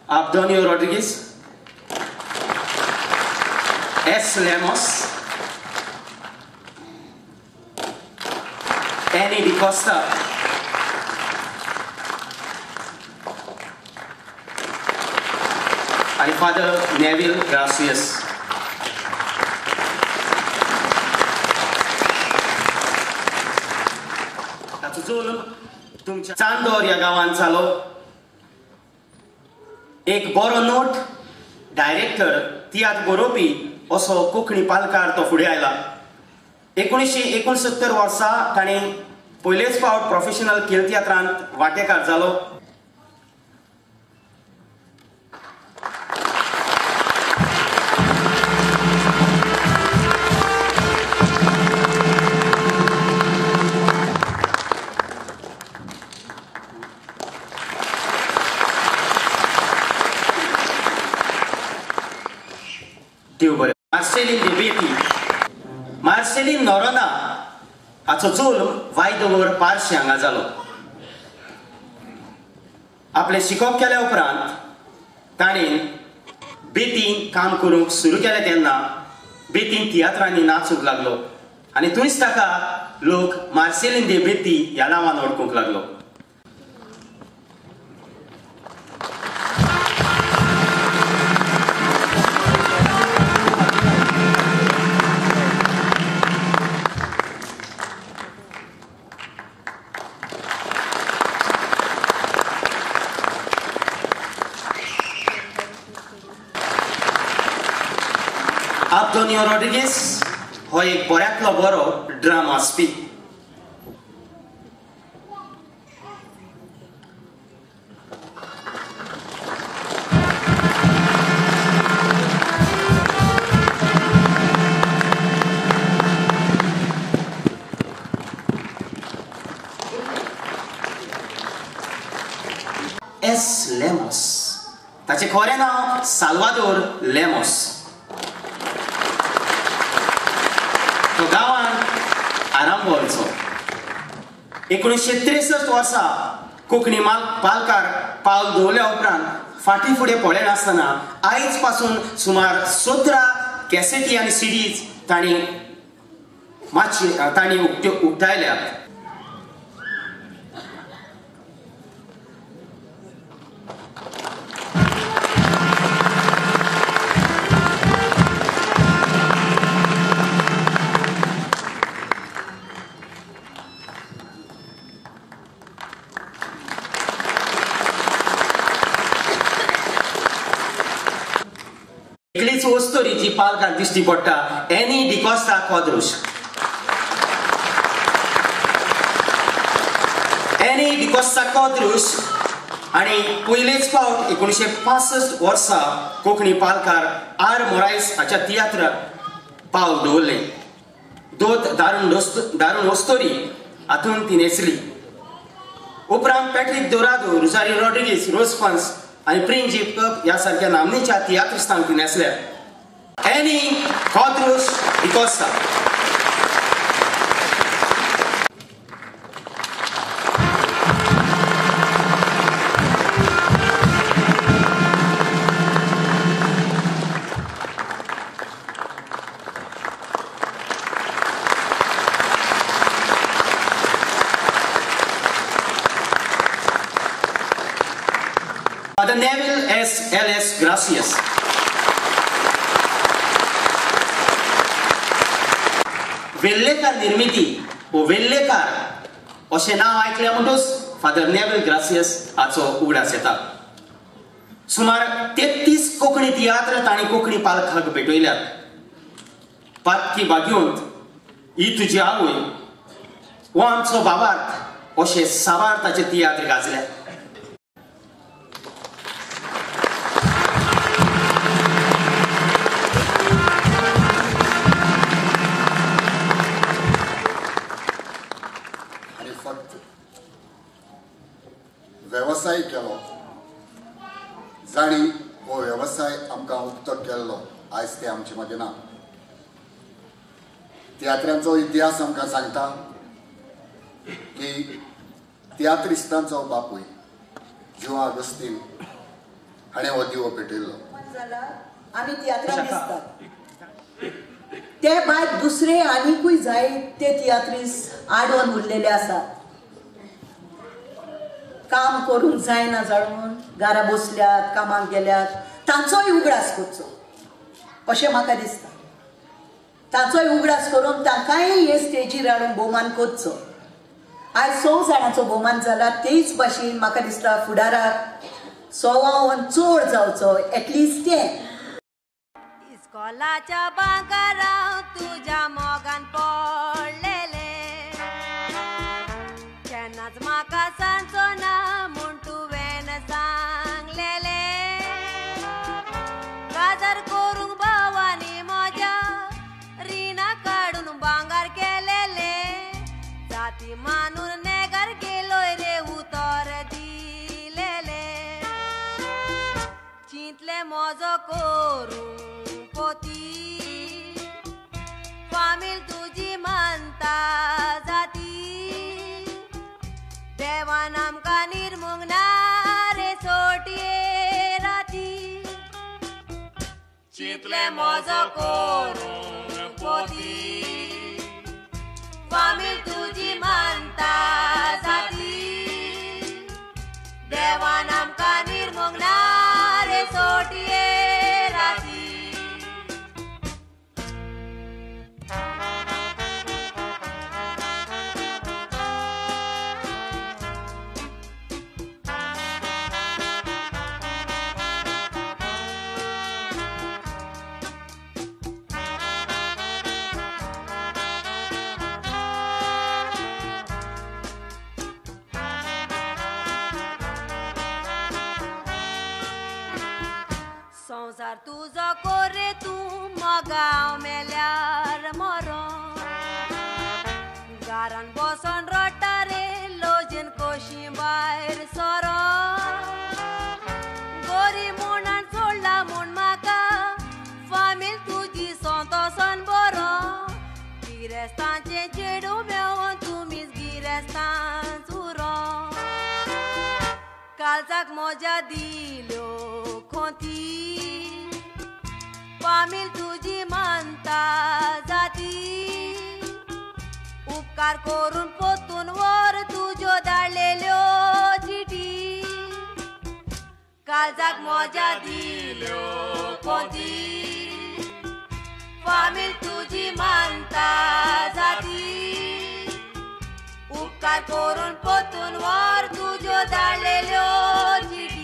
Abdonio Rodriguez, S. Lemos, Annie Di Costa, and Father Neville Gracias. तुमच्या चांदोर ह्या गांवांत जालो एक बरो नोट डायरेक्टर तियात्र बरोवपी असो कोंकणी पालकार तो फुडें आयला. 1969 वर्सा ताणें पयलेच फावट प्रोफेशनल खेळ तियात्रांत वांटेकार जालो. मार्सेलीन देबेती मार्सेलीन नोरोना हाचो जल्म वायदोवर पार्शी हांगा जालो. आपले शिकोवप केल्या उपरांत ताणें बेतीन काम करूंक सुरू केलें तेन्ना बेतीन तियात्रांनी नाचूंक लागलो आनी थंयच ताका लोक मार्सेलीन देबेती ह्या नांवान वळखूंक लागलो. Abdonio Rodriguez हो एक बऱ्यांतलो बरो ड्रामा वाचपी. एस लेमोस ताचें खरें नांव साल्वादोर लेमोस. तो गांवांत आरांबोलचो. 1963 वर्सा कोंकणी पालकार पावल दवरल्या उपरांत फाटीं फुडें पळय नासतना आयज पासून सुमार 17 कॅसेटी आनी सीडीज तांणी उक्तायल्यात. एकलीच वस्तोरी जी पालकांक दिश्टी पडटा एनी डिकोस्टा क्वाद्रूस. एनी डिकोस्टा क्वाद्रूस आनी पयलेच फावट 1965 वर्सा कोंकणी पालकार आर मोरायस हाच्या तियात्र पावल दवरलें. दोत दारूण वस्तोरी हातूंत ती न्हेसली. उपरांत पॅट्रिक दोरादो, रोजारियो रॉड्रिगीस, रोजफन्स आनी प्रिंस जेकब ह्या सारक्या नामनेच्या तियात्रिस्तांक ती न्हेसल्या. Annie Quadros D'Costa. Father Neville S. Gracias. Vellekar निर्मिती व वेल्लेकार अशें नांव आयकल्या म्हणटूच फादर नेव्हिल ग्रासियस हाचो उगडास येता. सुमार 33 कोंकणी तियात्र तांणी कोंकणी पालकांक भेटयल्यात. पातकी बागयोंत, ही तुजी आवय, हो आमचो बाबार्थ अशें साबार ताचे तियात्र गाजल्या. वेवसाय केलो जाणी हो वेवसाय आमकां उक्तो केल्लो आयज ते आमचे मदें ना. तियात्रांचो इतिहास आमकां सांगता की तियात्रिस्तांचो बापूय जुआं अगस्तीन हाणें हो दिवो पेटयल्लो. जाला आमी तियात्रां दिसतात. ते भायर दुसरे आनीकूय जायते तियात्रीस आडोवन उरलेले आसात. काम करूंक जायना जाणून घरा बसल्यात, कामाक गेल्यात, तांचोय उगडास करचो अशें म्हाका दिसता. तांचोय उगडास करून तांकांय हे स्टेजीर हाडून भोवमान करचो. आयज 6 जाणांचो भोवमान जाला, तेच भाशेन म्हाका दिसता फुडाराक 6वां चड जावचो, एटलिस्ट तें. इस्कॉलाच्या बांकाराव तुज्या मोगान पडलेले, केन्नाच म्हाका सांचो ना म्हूण तुवें सांगलेले. काजार करूंक भावानी म्हज्या रिणा काडून भांगार केलेले. जाती मानून नेगार गेलोय रे उतर दिलेले. चिंतले मोजो करूंक पोती, फामील तुजी मानता जाती. देवान आमकां निर्मूंग ना रे सोटये राती. चिंतले मोजो करूंक पोती, फामील तुजी मानता जाती. देवान आमकां निर्मूंग ना रे सोटये राती. संसार तुजो कोरे तूं मोगाव मेल्यार मरोन. घरान बसोन रडटा रे लोजेन कोशी भायर सरोन. गोरी म्हूण सोडला म्हूण म्हाका फामील तुजी सोंतोसन बरो. गिरेस्तांचे चेडू मेळोन तुमीच गिरेस्तां चुरो. काळजाक म्हज्या दिल्यो खोंती, फामील तुजी मानता जाती. उपकार करून पोतून वर तुज्यो धाडलेल्यो चिटी. काळजाक म्हज्या दिल्यो खोंती, फामील तुजी मानता जाती. उपकार करून पोतून वर तुज्यो धाडलेल्यो चिटी.